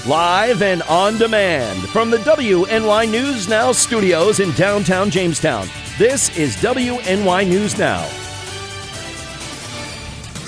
Live and on demand from the WNY News Now studios in downtown Jamestown. This is WNY News Now.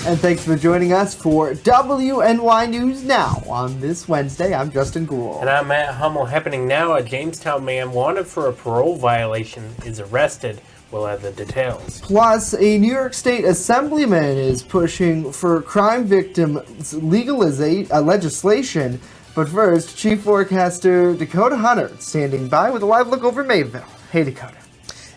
And thanks for joining us for WNY News Now on this Wednesday. I'm Justin Gould. And I'm Matt Hummel. Happening now, a Jamestown man wanted for a parole violation is arrested. We'll have the details. Plus, a New York State assemblyman is pushing for crime victims legislation. But first, Chief Forecaster Dakota Hunter standing by with a live look over Mayville. Hey, Dakota.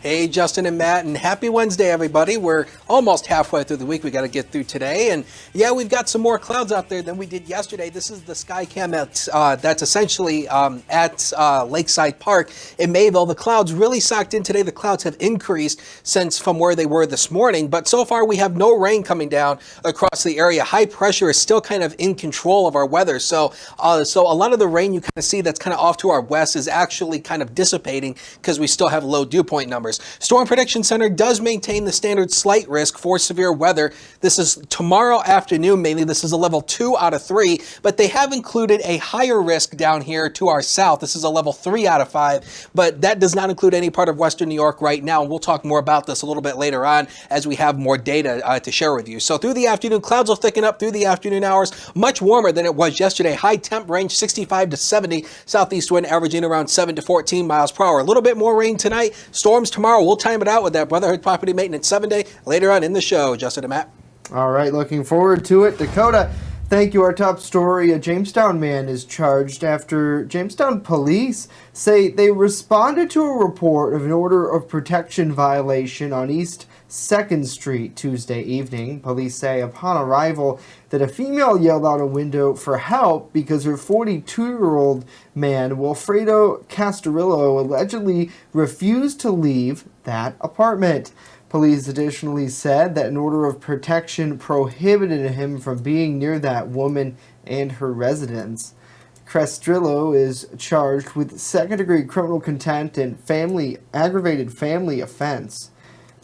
Hey, Justin and Matt, and happy Wednesday, everybody. We're almost halfway through the week. We got to get through today. And yeah, we've got some more clouds out there than we did yesterday. This is the sky cam that's essentially at Lakeside Park in Mayville. The clouds really socked in today. The clouds have increased since from where they were this morning. But so far, we have no rain coming down across the area. High pressure is still kind of in control of our weather. So a lot of the rain you kind of see that's kind of off to our west is actually kind of dissipating because we still have low dew point numbers. Storm Prediction Center does maintain the standard slight risk for severe weather. This is tomorrow afternoon mainly. This is a level 2 out of 3, but they have included a higher risk down here to our south. This is a level 3 out of 5, but that does not include any part of western New York right now. And we'll talk more about this a little bit later on as we have more data to share with you. So through the afternoon, clouds will thicken up through the afternoon hours, much warmer than it was yesterday. High temp range 65 to 70, southeast wind averaging around 7 to 14 miles per hour. A little bit more rain tonight, storms tomorrow. We'll time it out with that Brotherhood Property Maintenance 7-day later on in the show. Justin and Matt. All right, looking forward to it. Dakota, thank you. Our top story, a Jamestown man is charged after Jamestown police say they responded to a report of an order of protection violation on East 2nd Street Tuesday evening. Police say upon arrival that a female yelled out a window for help because her 42-year-old man, Wilfredo Castarillo, allegedly refused to leave that apartment. Police additionally said that an order of protection prohibited him from being near that woman and her residence. Castrillo is charged with second-degree criminal contempt and aggravated family offense.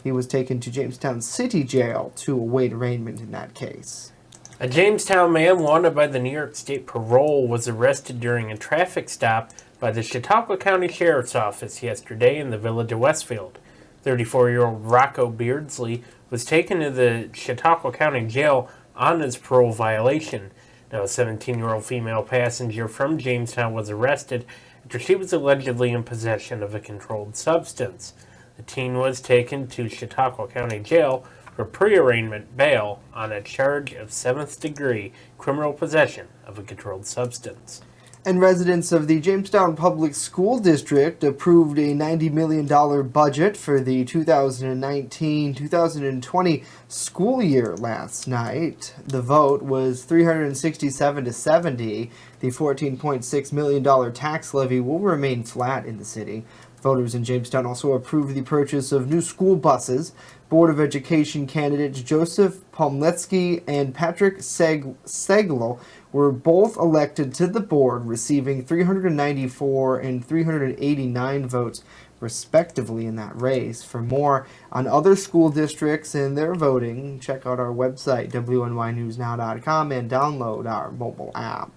He was taken to Jamestown City Jail to await arraignment in that case. A Jamestown man wanted by the New York State Parole was arrested during a traffic stop by the Chautauqua County Sheriff's Office yesterday in the village of Westfield. 34-year-old Rocco Beardsley was taken to the Chautauqua County Jail on his parole violation. Now, a 17-year-old female passenger from Jamestown was arrested after she was allegedly in possession of a controlled substance. The teen was taken to Chautauqua County Jail for pre-arraignment bail on a charge of 7th-degree criminal possession of a controlled substance. And residents of the Jamestown Public School District approved a $90 million budget for the 2019-2020 school year last night. The vote was 367 to 70. The $14.6 million tax levy will remain flat in the city. Voters in Jamestown also approved the purchase of new school buses. Board of Education candidates Joseph Pomletsky and Patrick Seglo were both elected to the board, receiving 394 and 389 votes respectively in that race. For more on other school districts and their voting, check out our website, WNYNewsNow.com, and download our mobile app.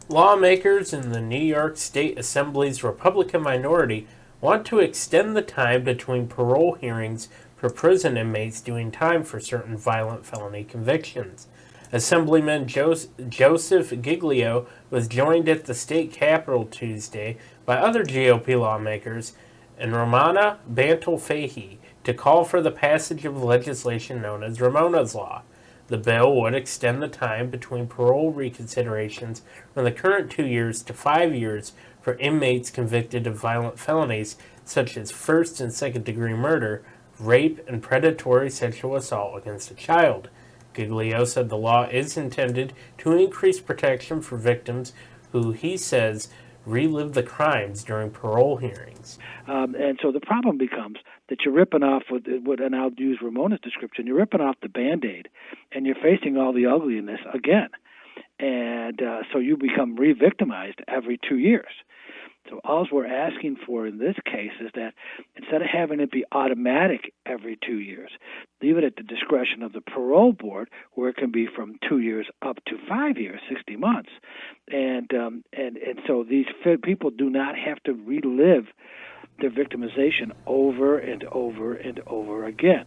Lawmakers in the New York State Assembly's Republican minority want to extend the time between parole hearings for prison inmates doing time for certain violent felony convictions. Assemblyman Joseph Giglio was joined at the state capitol Tuesday by other GOP lawmakers and Romana Bantal-Fahey to call for the passage of legislation known as Ramona's Law. The bill would extend the time between parole reconsiderations from the current 2 years to 5 years for inmates convicted of violent felonies such as first and second degree murder, rape, and predatory sexual assault against a child. Giglio said the law is intended to increase protection for victims who, he says, relive the crimes during parole hearings. And so the problem becomes that you're ripping off, and I'll use Ramona's description, you're ripping off the Band-Aid, and you're facing all the ugliness again. And so you become re-victimized every 2 years. So all we're asking for in this case is that instead of having it be automatic every 2 years, leave it at the discretion of the parole board, where it can be from 2 years up to 5 years, 60 months. And so these people do not have to relive their victimization over and over and over again.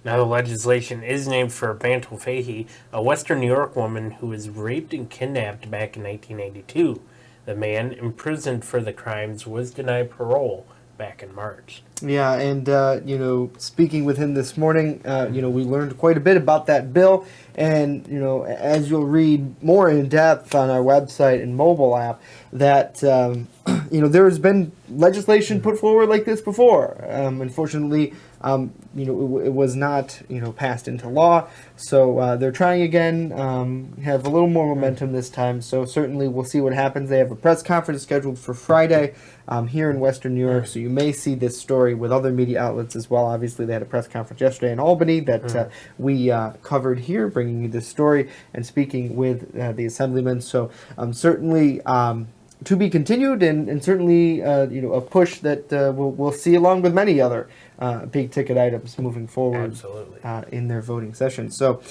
Now the legislation is named for Bantle Fahey, a Western New York woman who was raped and kidnapped back in 1982. The man imprisoned for the crimes was denied parole back in March. Yeah, and, speaking with him this morning, we learned quite a bit about that bill. And, as you'll read more in depth on our website and mobile app, that, there's been legislation put forward like this before. Unfortunately, it was not, passed into law. So they're trying again, have a little more momentum this time. So certainly we'll see what happens. They have a press conference scheduled for Friday here in Western New York. So you may see this story with other media outlets as well. Obviously, they had a press conference yesterday in Albany that we covered here, bringing you this story and speaking with the assemblyman. So certainly to be continued, and certainly a push that we'll see along with many other big ticket items moving forward. Absolutely. In their voting session. So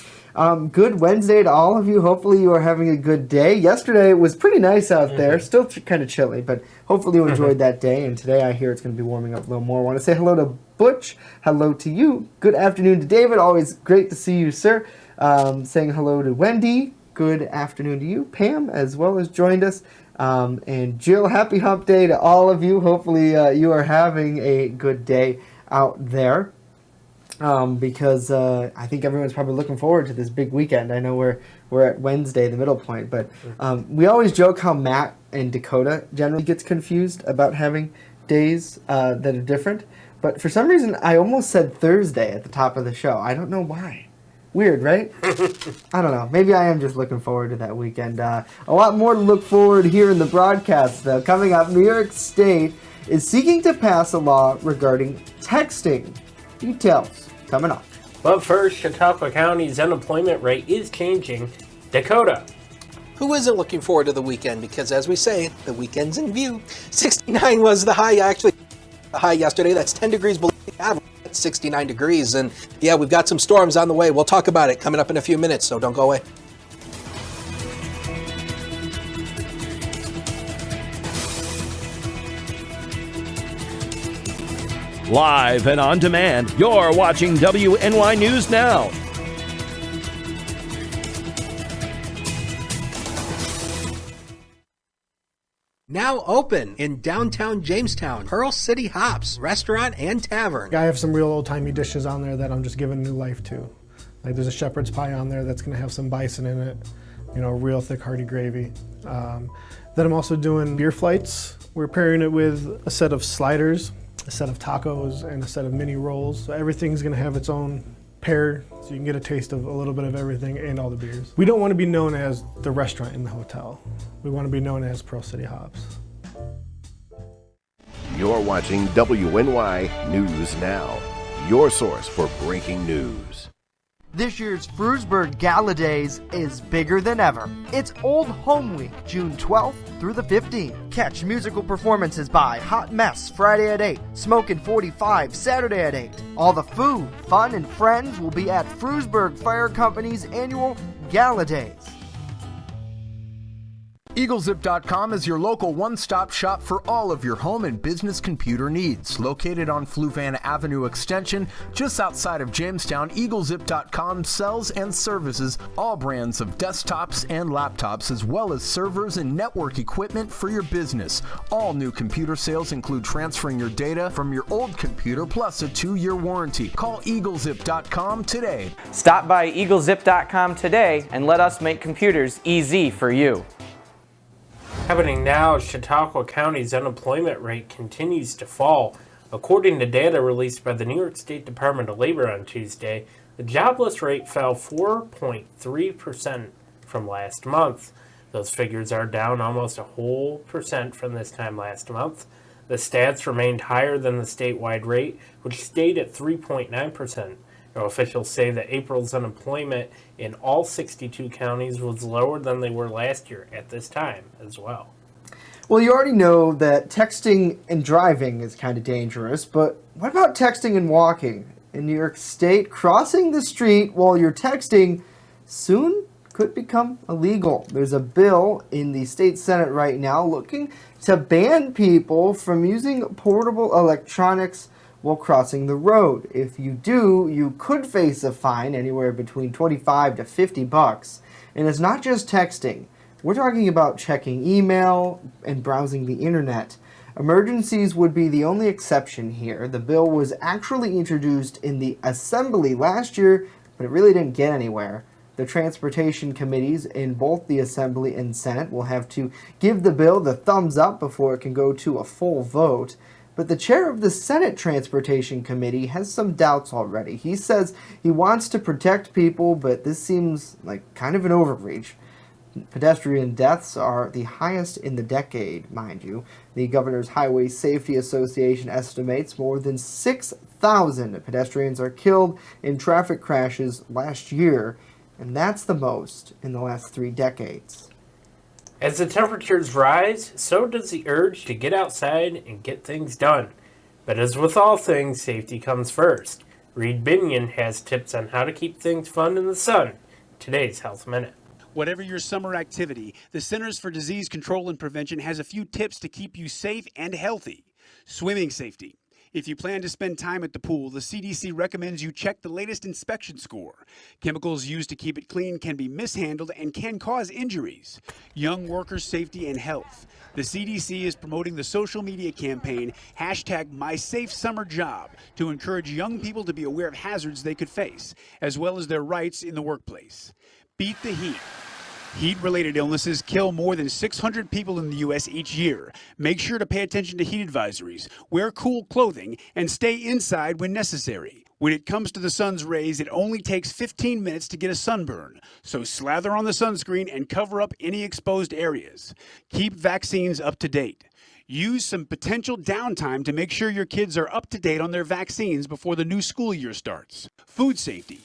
good Wednesday to all of you. Hopefully you are having a good day. Yesterday it was pretty nice out there, still kind of chilly, but hopefully you enjoyed that day. And today I hear it's going to be warming up a little more. I want to say hello to Butch. Hello to you. Good afternoon to David. Always great to see you, sir. Saying hello to Wendy. Good afternoon to you. Pam as well has joined us. And Jill, happy hump day to all of you. Hopefully you are having a good day out there, because I think everyone's probably looking forward to this big weekend. I know we're at Wednesday, the middle point, but we always joke how Matt and Dakota generally gets confused about having days that are different. But for some reason, I almost said Thursday at the top of the show. I don't know why. Weird, right? I don't know. Maybe I am just looking forward to that weekend. A lot more to look forward here in the broadcast, though. Coming up, New York State is seeking to pass a law regarding texting. Details coming up. But first, Chautauqua County's unemployment rate is changing. Dakota. Who isn't looking forward to the weekend? Because as we say, the weekend's in view. 69 was the high, actually. The high yesterday. That's 10 degrees below the average. 69 degrees, and yeah, we've got some storms on the way. We'll talk about it coming up in a few minutes, so don't go away. Live and on demand, you're watching WNY News Now. Now open in downtown Jamestown, Pearl City Hops, restaurant and tavern. I have some real old-timey dishes on there that I'm just giving new life to. Like there's a shepherd's pie on there that's going to have some bison in it, real thick hearty gravy. Then I'm also doing beer flights. We're pairing it with a set of sliders, a set of tacos, and a set of mini rolls. So everything's going to have its own pair, so you can get a taste of a little bit of everything and all the beers. We don't want to be known as the restaurant in the hotel. We want to be known as Pearl City Hops. You're watching WNY News Now, your source for breaking news. This year's Frewsburg Gala Days is bigger than ever. It's Old Home Week, June 12th through the 15th. Catch musical performances by Hot Mess Friday at 8, Smokin' 45 Saturday at 8. All the food, fun, and friends will be at Frewsburg Fire Company's annual Gala Days. EagleZip.com is your local one-stop shop for all of your home and business computer needs. Located on Fluvan Avenue Extension, just outside of Jamestown, EagleZip.com sells and services all brands of desktops and laptops, as well as servers and network equipment for your business. All new computer sales include transferring your data from your old computer, plus a 2-year warranty. Call EagleZip.com today. Stop by EagleZip.com today and let us make computers easy for you. Happening now, Chautauqua County's unemployment rate continues to fall. According to data released by the New York State Department of Labor on Tuesday, the jobless rate fell 4.3% from last month. Those figures are down almost a whole percent from this time last month. The stats remained higher than the statewide rate, which stayed at 3.9%. Officials say that April's unemployment in all 62 counties was lower than they were last year at this time as well. Well, you already know that texting and driving is kind of dangerous, but what about texting and walking? In New York State, crossing the street while you're texting soon could become illegal. There's a bill in the state Senate right now looking to ban people from using portable electronics while crossing the road. If you do, you could face a fine anywhere between 25 to 50 bucks. And it's not just texting. We're talking about checking email and browsing the internet. Emergencies would be the only exception here. The bill was actually introduced in the Assembly last year, but it really didn't get anywhere. The transportation committees in both the Assembly and Senate will have to give the bill the thumbs up before it can go to a full vote. But the chair of the Senate Transportation Committee has some doubts already. He says he wants to protect people, but this seems like kind of an overreach. Pedestrian deaths are the highest in the decade, mind you. The Governor's Highway Safety Association estimates more than 6,000 pedestrians are killed in traffic crashes last year, and that's the most in the last 3 decades. As the temperatures rise, so does the urge to get outside and get things done. But as with all things, safety comes first. Reed Binion has tips on how to keep things fun in the sun. Today's Health Minute. Whatever your summer activity, the Centers for Disease Control and Prevention has a few tips to keep you safe and healthy. Swimming safety. If you plan to spend time at the pool, the CDC recommends you check the latest inspection score. Chemicals used to keep it clean can be mishandled and can cause injuries. Young workers' safety and health. The CDC is promoting the social media campaign #MySafeSummerJob to encourage young people to be aware of hazards they could face, as well as their rights in the workplace. Beat the heat. Heat-related illnesses kill more than 600 people in the U.S. each year. Make sure to pay attention to heat advisories, wear cool clothing, and stay inside when necessary. When it comes to the sun's rays, it only takes 15 minutes to get a sunburn, so slather on the sunscreen and cover up any exposed areas. Keep vaccines up to date. Use some potential downtime to make sure your kids are up to date on their vaccines before the new school year starts. Food safety.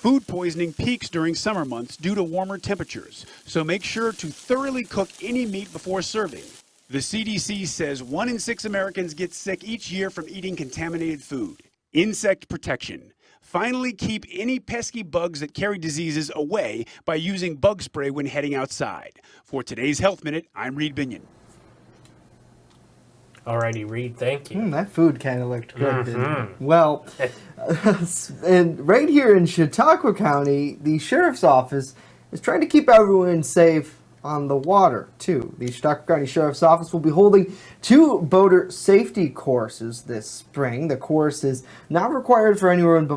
Food poisoning peaks during summer months due to warmer temperatures, so make sure to thoroughly cook any meat before serving. The CDC says 1 in 6 Americans get sick each year from eating contaminated food. Insect protection. Finally, keep any pesky bugs that carry diseases away by using bug spray when heading outside. For today's Health Minute, I'm Reed Binion. Alrighty, Reed, thank you. That food kind of looked good, didn't it? Well, and right here in Chautauqua County, the Sheriff's Office is trying to keep everyone safe on the water, too. The Chautauqua County Sheriff's Office will be holding 2 boater safety courses this spring. The course is not required for anyone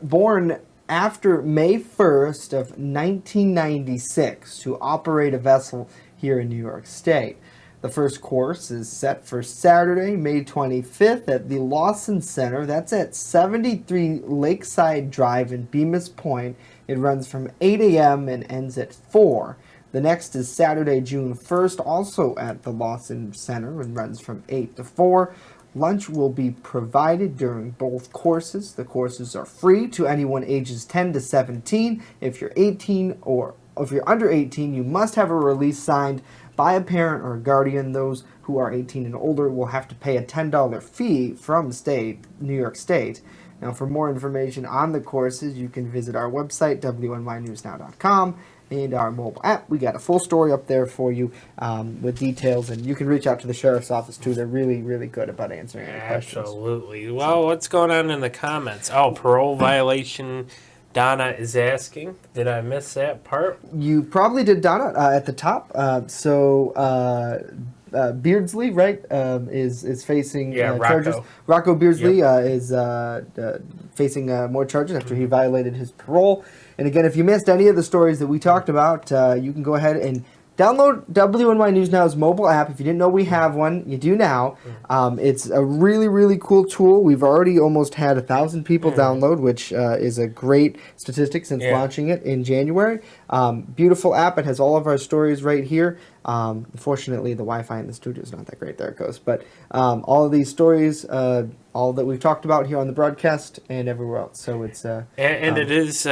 born after May 1st of 1996 to operate a vessel here in New York State. The first course is set for Saturday, May 25th at the Lawson Center. That's at 73 Lakeside Drive in Bemis Point. It runs from 8 a.m. and ends at 4. The next is Saturday, June 1st, also at the Lawson Center, and runs from 8 to 4. Lunch will be provided during both courses. The courses are free to anyone ages 10 to 17. If you're 18 or if you're under 18, you must have a release signed by a parent or a guardian. Those who are 18 and older will have to pay a $10 fee from New York State. Now, for more information on the courses, you can visit our website, WNYNewsNow.com, and our mobile app. We got a full story up there for you with details, and you can reach out to the Sheriff's Office, too. They're really, really good about answering any questions. Absolutely. Well, what's going on in the comments? Oh, parole violation. Donna is asking, did I miss that part? You probably did, Donna, at the top. Beardsley, right, is facing charges. Rocco Beardsley is facing more charges after he violated his parole. And again, if you missed any of the stories that we talked about, you can go ahead and download WNY News Now's mobile app. If you didn't know we have one, you do now. It's a really, really cool tool. We've already almost had 1,000 people download, which is a great statistic since launching it in January. Beautiful app. It has all of our stories right here. Unfortunately, the Wi-Fi in the studio is not that great. There it goes. But all of these stories, all that we've talked about here on the broadcast and everywhere else. So it's and it is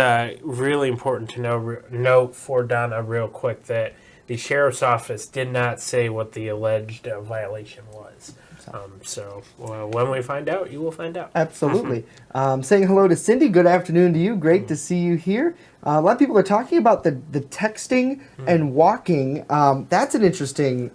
really important to note for Donna real quick that the sheriff's office did not say what the alleged violation was. So when we find out, you will find out. Absolutely. Saying hello to Cindy. Good afternoon to you. Great to see you here. A lot of people are talking about the texting and walking. That's an interesting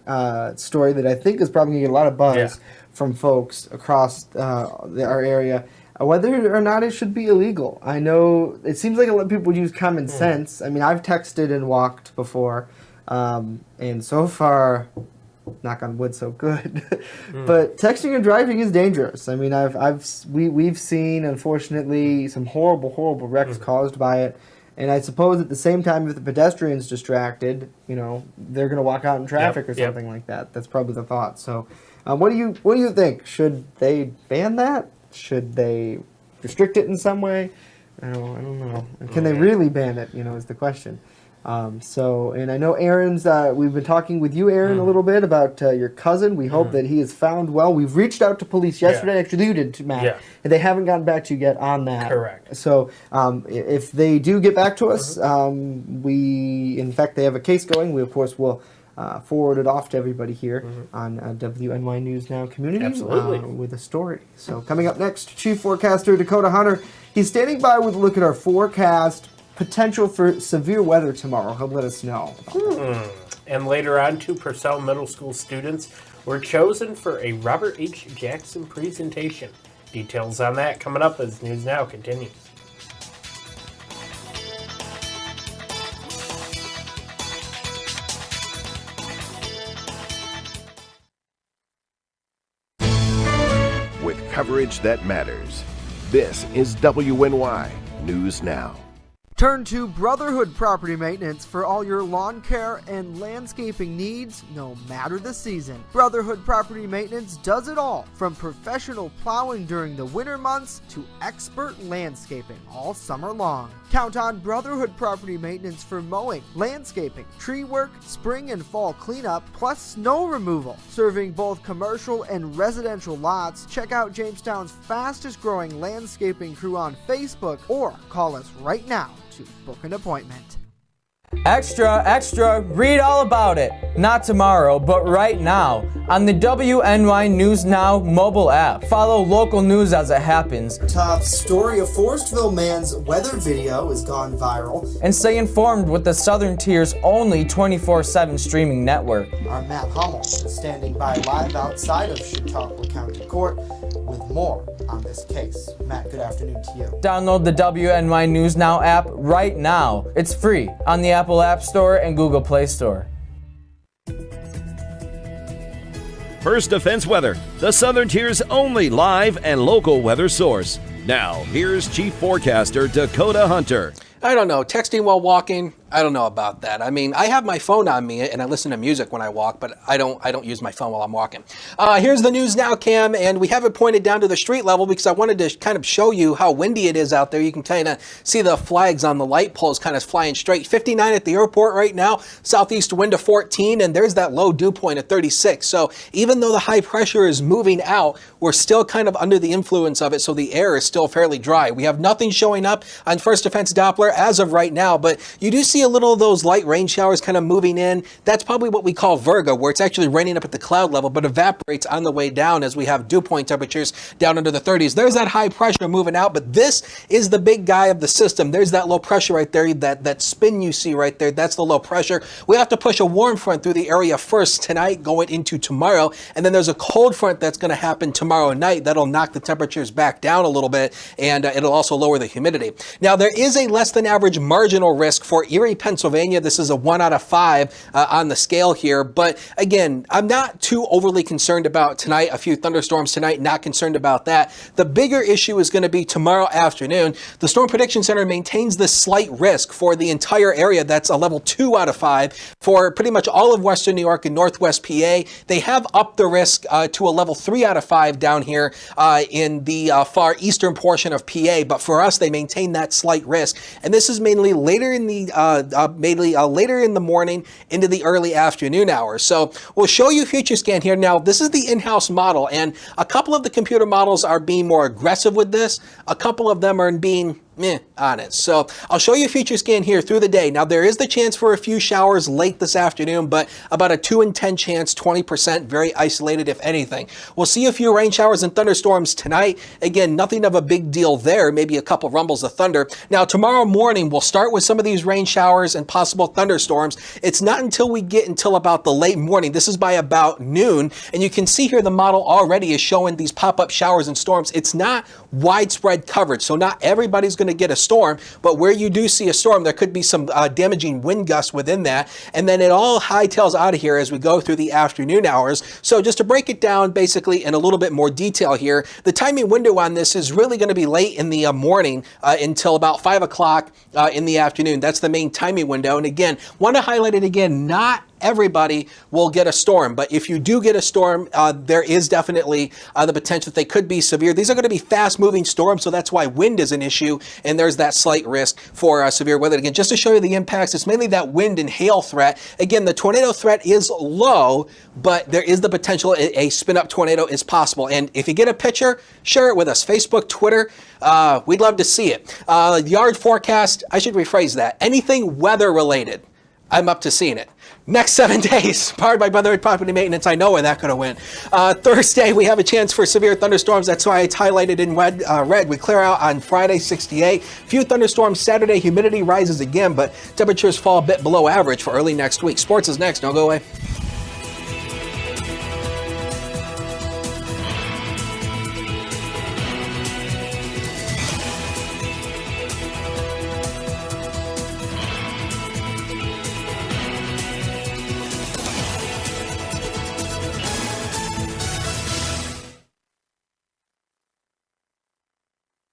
story that I think is probably going to get a lot of buzz from folks across our area. Whether or not it should be illegal. I know it seems like a lot of people use common sense. I mean, I've texted and walked before, and so far, knock on wood, so good. But texting and driving is dangerous. I mean, we've seen, unfortunately, some horrible wrecks caused by it. And I suppose at the same time, if the pedestrian's distracted, they're going to walk out in traffic or something like that. That's probably the thought. So, what do you think? Should they ban that? Should they restrict it in some way? I don't know. And can they really ban it? Is the question. And I know Aaron's, we've been talking with you, Aaron, a little bit about your cousin. We hope that he is found well. We've reached out to police yesterday. Actually, you did, Matt. And they haven't gotten back to you yet on that. Correct. So if they do get back to us, in fact, they have a case going. We, of course, will forward it off to everybody here on WNY News Now Community with a story. So coming up next, Chief Forecaster Dakota Hunter. He's standing by with a look at our forecast. Potential for severe weather tomorrow. He'll let us know. And later on, 2 Purcell Middle School students were chosen for a Robert H. Jackson presentation. Details on that coming up as News Now continues. With coverage that matters, this is WNY News Now. Turn to Brotherhood Property Maintenance for all your lawn care and landscaping needs, no matter the season. Brotherhood Property Maintenance does it all, from professional plowing during the winter months to expert landscaping all summer long. Count on Brotherhood Property Maintenance for mowing, landscaping, tree work, spring and fall cleanup, plus snow removal. Serving both commercial and residential lots, check out Jamestown's fastest growing landscaping crew on Facebook or call us right now to book an appointment. Extra, read all about it. Not tomorrow, but right now on the WNY News Now mobile app. Follow local news as it happens. Top story, a Forestville man's weather video has gone viral. And stay informed with the Southern Tier's only 24/7 streaming network. Our Matt Hummel is standing by live outside of Chautauqua County Court with more on this case. Matt, good afternoon to you. Download the WNY News Now app right now. It's free on the Apple App Store and Google Play Store. First Defense Weather, the Southern Tier's only live and local weather source. Now, here's Chief Forecaster Dakota Hunter. I don't know. Texting while walking, I don't know about that. I mean, I have my phone on me and I listen to music when I walk, but I don't use my phone while I'm walking. Here's the News Now cam, and we have it pointed down to the street level because I wanted to kind of show you how windy it is out there. You can kind of see the flags on the light poles kind of flying straight. 59 at the airport right now, southeast wind of 14, and there's that low dew point at 36. So even though the high pressure is moving out, we're still kind of under the influence of it, so the air is still fairly dry. We have nothing showing up on First Defense Doppler as of right now, but you do see a little of those light rain showers kind of moving in. That's probably what we call Virgo, where it's actually raining up at the cloud level, but evaporates on the way down as we have dew point temperatures down under the 30s. There's that high pressure moving out, but this is the big guy of the system. There's that low pressure right there, that spin you see right there. That's the low pressure. We have to push a warm front through the area first tonight going into tomorrow, and then there's a cold front that's going to happen tomorrow night. That'll knock the temperatures back down a little bit, and it'll also lower the humidity. Now, there is a less than average marginal risk for Erie, Pennsylvania. This is a 1 out of 5 on the scale here. But again, I'm not too overly concerned about tonight. A few thunderstorms tonight, not concerned about that. The bigger issue is going to be tomorrow afternoon. The Storm Prediction Center maintains this slight risk for the entire area. That's a level 2 out of 5 for pretty much all of Western New York and Northwest PA. They have upped the risk to a level 3 out of 5 down here in the far eastern portion of PA. But for us, they maintain that slight risk. And this is mainly later in the later in the morning into the early afternoon hours. So we'll show you future scan here. Now, this is the in-house model, and a couple of the computer models are being more aggressive with this. A couple of them are being meh on it. So I'll show you a future scan here through the day. Now there is the chance for a few showers late this afternoon, but about a 2 in 10 chance, 20%, very isolated if anything. We'll see a few rain showers and thunderstorms tonight. Again, nothing of a big deal there, maybe a couple rumbles of thunder. Now tomorrow morning, we'll start with some of these rain showers and possible thunderstorms. It's not until we get until about the late morning. This is by about noon, and you can see here the model already is showing these pop-up showers and storms. It's not widespread coverage, so not everybody's going to get a storm, but where you do see a storm, there could be some damaging wind gusts within that, and then it all hightails out of here as we go through the afternoon hours. So just to break it down basically in a little bit more detail here, the timing window on this is really going to be late in the morning until about 5 o'clock in the afternoon. That's the main timing window. And again, want to highlight it again, not everybody will get a storm, but if you do get a storm, there is definitely the potential that they could be severe. These are going to be fast-moving storms, so that's why wind is an issue, and there's that slight risk for severe weather. Again, just to show you the impacts, it's mainly that wind and hail threat. Again, the tornado threat is low, but there is the potential a spin-up tornado is possible. And if you get a picture, share it with us. Facebook, Twitter, we'd love to see it. Yard forecast, I should rephrase that. Anything weather-related, I'm up to seeing it. Next 7 days, powered by Brotherhood Property Maintenance. I know where that could have went. Thursday, we have a chance for severe thunderstorms. That's why I highlighted in red. We clear out on Friday, 68. Few thunderstorms Saturday. Humidity rises again, but temperatures fall a bit below average for early next week. Sports is next. Don't go away.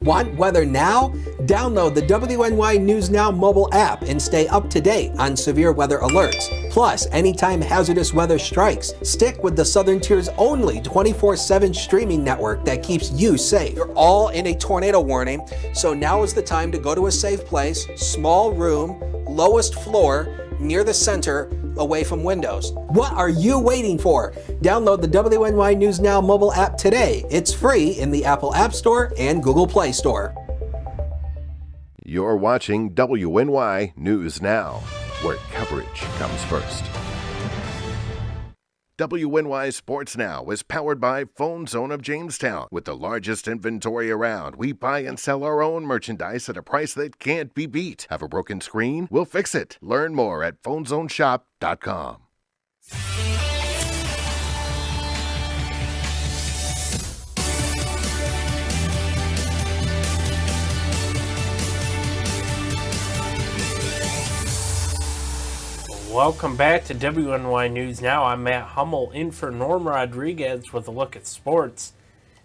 Want weather now? Download the WNY News Now mobile app and stay up to date on severe weather alerts. Plus, anytime hazardous weather strikes, stick with the Southern Tier's only 24/7 streaming network that keeps you safe. You're all in a tornado warning, so now is the time to go to a safe place, small room, lowest floor, near the center, away from windows. What are you waiting for? Download the WNY News Now mobile app today. It's free in the Apple App Store and Google Play Store. You're watching WNY News Now, where coverage comes first. WNY Sports Now is powered by Phone Zone of Jamestown. With the largest inventory around, we buy and sell our own merchandise at a price that can't be beat. Have a broken screen? We'll fix it. Learn more at phonezoneshop.com. Welcome back to WNY News Now. I'm Matt Hummel in for Norm Rodriguez with a look at sports.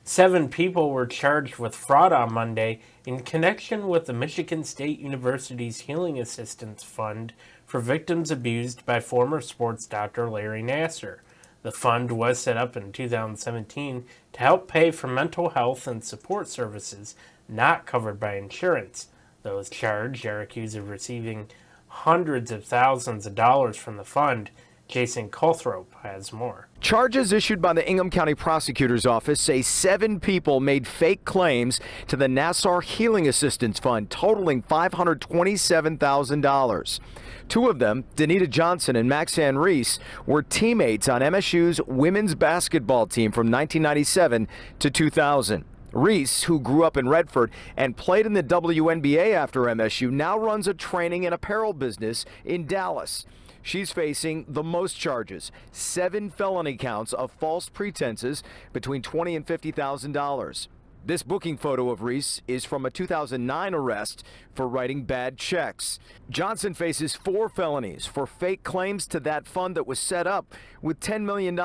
7 people were charged with fraud on Monday in connection with the Michigan State University's Healing Assistance Fund for victims abused by former sports doctor Larry Nassar. The fund was set up in 2017 to help pay for mental health and support services not covered by insurance. Those charged are accused of receiving hundreds of thousands of dollars from the fund. Jason Colthrope has more. Charges issued by the Ingham County Prosecutor's Office say 7 people made fake claims to the Nassar Healing Assistance Fund totaling $527,000. 2 of them, Danita Johnson and Maxanne Reese, were teammates on MSU's women's basketball team from 1997 to 2000. Reese, who grew up in Redford and played in the WNBA after MSU, now runs a training and apparel business in Dallas. She's facing the most charges, 7 felony counts of false pretenses between $20,000 and $50,000. This booking photo of Reese is from a 2009 arrest for writing bad checks. Johnson faces 4 felonies for fake claims to that fund that was set up with $10 million,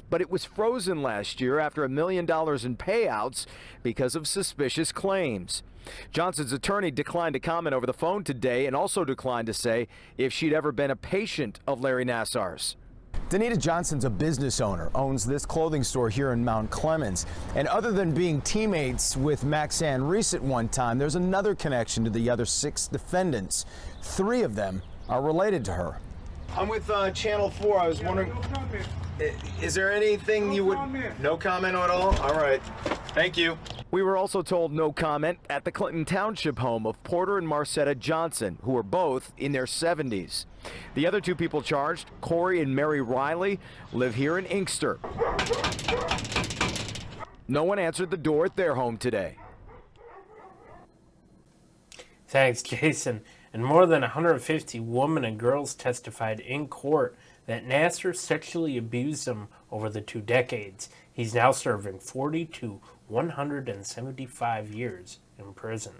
but it was frozen last year after $1 million in payouts because of suspicious claims. Johnson's attorney declined to comment over the phone today and also declined to say if she'd ever been a patient of Larry Nassar's. Danita Johnson's a business owner, owns this clothing store here in Mount Clemens. And other than being teammates with Maxanne Reese at one time, there's another connection to the other 6 defendants. 3 of them are related to her. I'm with Channel 4. I was wondering, is there anything you would... No comment at all? All right. Thank you. We were also told no comment at the Clinton Township home of Porter and Marcetta Johnson, who are both in their 70s. The other two people charged, Corey and Mary Riley, live here in Inkster. No one answered the door at their home today. Thanks, Jason. And more than 150 women and girls testified in court that Nassar sexually abused them over the 2 decades. He's now serving 40 to 175 years in prison.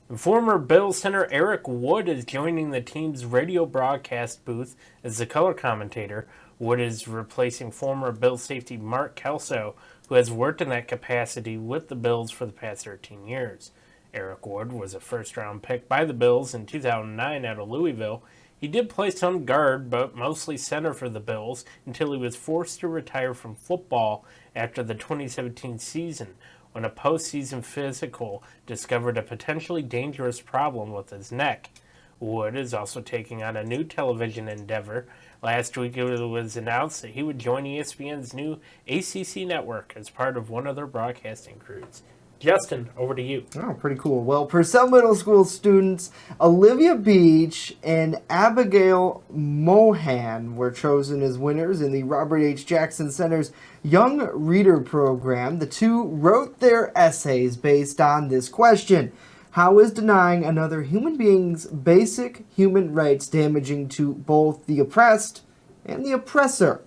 And former Bills center Eric Wood is joining the team's radio broadcast booth as the color commentator. Wood is replacing former Bills safety Mark Kelso, who has worked in that capacity with the Bills for the past 13 years. Eric Wood was a first-round pick by the Bills in 2009 out of Louisville. He did play some guard, but mostly center for the Bills until he was forced to retire from football after the 2017 season, when a postseason physical discovered a potentially dangerous problem with his neck. Wood is also taking on a new television endeavor. Last week it was announced that he would join ESPN's new ACC network as part of one of their broadcasting crews. Justin, over to you. Oh, pretty cool. Well, Purcell Middle School students Olivia Beach and Abigail Mohan were chosen as winners in the Robert H. Jackson Center's Young Reader program. The two wrote their essays based on this question: how is denying another human being's basic human rights damaging to both the oppressed and the oppressor?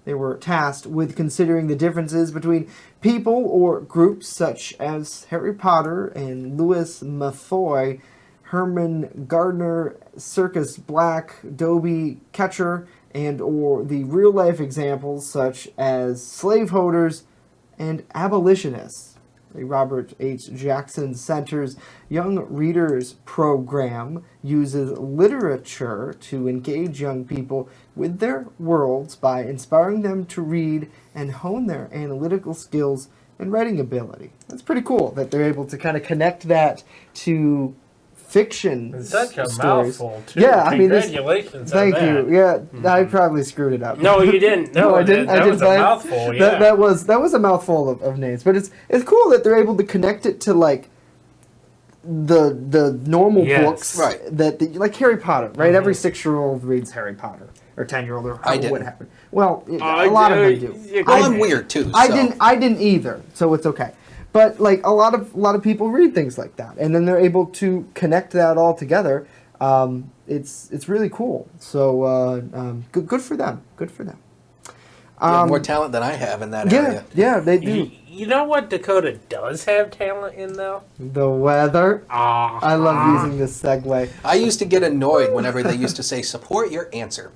They were tasked with considering the differences between people or groups such as Harry Potter and Louis Malfoy, Herman Gardner, Circus Black, Dobie Ketcher, and or the real-life examples such as slaveholders and abolitionists. The Robert H. Jackson Center's Young Readers program uses literature to engage young people with their worlds by inspiring them to read and hone their analytical skills and writing ability. That's pretty cool that they're able to kind of connect that to fiction. It's such a stories. mouthful, too. Yeah, I mean, Congratulations thank on you. that. Yeah, I probably screwed it up. No, you didn't. No, I didn't. That was a mouthful. Yeah, that was a mouthful of names, but it's cool that they're able to connect it to like the normal books, right? Like Harry Potter, right? Mm-hmm. Every 6-year-old reads Harry Potter, or 10-year-old, or what happened. Well, a lot of them do. I'm weird too. I didn't either, so it's okay. But like a lot of people read things like that, and then they're able to connect that all together. It's really cool. So good for them. Good for them. You have more talent than I have in that area. Yeah, they do. You know what Dakota does have talent in, though? The weather. I love using this segue. I used to get annoyed whenever they used to say, support your answer.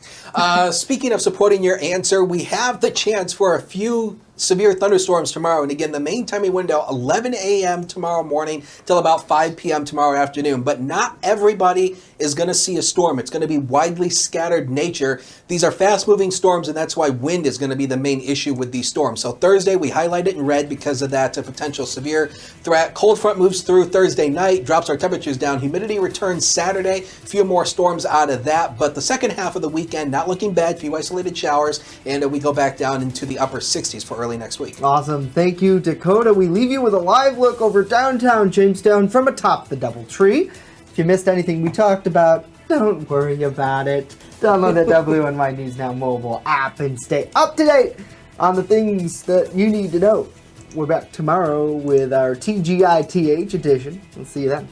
Speaking of supporting your answer, we have the chance for a few severe thunderstorms tomorrow. And again, the main timing window, 11 a.m. tomorrow morning till about 5 p.m. tomorrow afternoon. But not everybody is going to see a storm. It's going to be widely scattered nature. These are fast-moving storms, and that's why wind is going to be the main issue with these storms. So Thursday, we highlight it in red because of that potential severe threat. Cold front moves through Thursday night, drops our temperatures down. Humidity returns Saturday. A few more storms out of that. But the second half of the weekend, not looking bad. Few isolated showers. And we go back down into the upper 60s for early next week. Awesome. Thank you, Dakota. We leave you with a live look over downtown Jamestown from atop the DoubleTree. If you missed anything we talked about, don't worry about it. Download the WNY News Now mobile app and stay up to date on the things that you need to know. We're back tomorrow with our TGITH edition. We'll see you then.